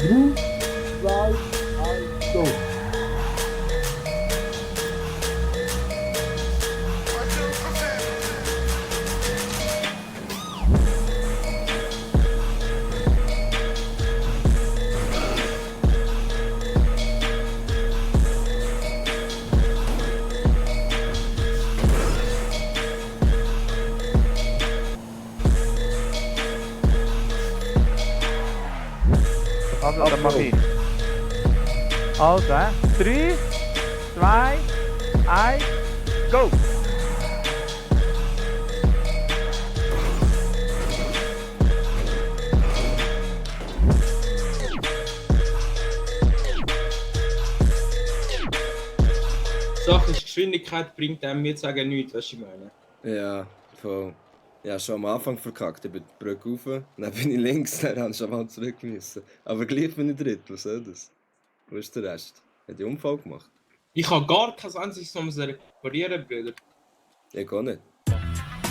3, 2, 1, go! Also, dann mache ich. Also, 3, 2, 1, go! Sache ist, Geschwindigkeit bringt einem jetzt sagen nichts, was ich meine. Ja, voll. Ja, schon am Anfang verkackt. Ich bin die Brücke rauf, dann bin ich links, dann habe ich schon mal zurück müssen. Aber gleich bin ich dritt, was soll das? Wo ist der Rest? Hat die Unfall gemacht? Ich habe gar kein einziges um zu reparieren, Bruder. Ich gar nicht.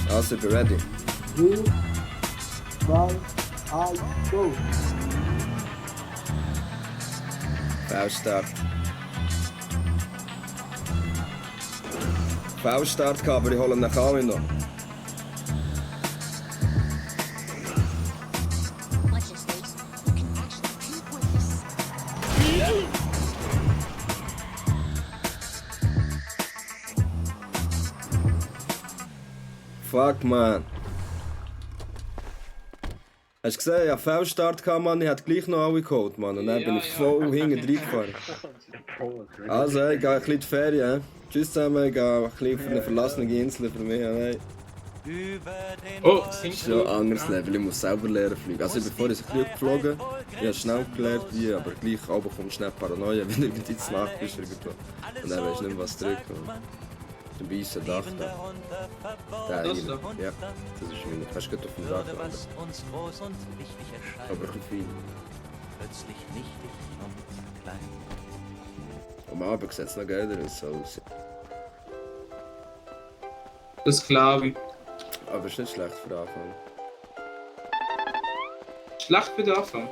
Also, ich bin ready. 3, 2, 1, go! V-Start. V-Start gehabt, aber ich hole ihn nach Hause noch. Watch your space. You can actually pinpoint this. Fuck, man. Hast du gesehen, ich hatte V-Start gehabt, Mann, ich hätte gleich noch alle geholt, Mann. Und dann bin ich voll hinten reingefahren. Also, ich gehe ein bisschen in die Ferien. Tschüss zusammen, ich gehe ein bisschen auf eine verlassene Insel für mich. Nein. Oh, Das sind ist ja ein anderes Level, ich muss selber lernen fliegen. Also, ich bin vorher ein bisschen geflogen, ich habe schnell gelernt, wie, aber gleich aber kommt schnell Paranoia, wenn du irgendwie zu Nacht bist irgendwo. Und dann weißt du nicht mehr, was drücken. Du bist ein Dach da. Da, Das hier. da? Ja, das ist meine. Kannst du gut auf dem Dach landen. was uns groß und wichtig erscheint, Aber ein bisschen plötzlich nichtig und klein. fein. Am Abend sieht es noch geiler aus. das glaube ich. Aber ist nicht schlecht für den Anfang. Schlecht für den Anfang.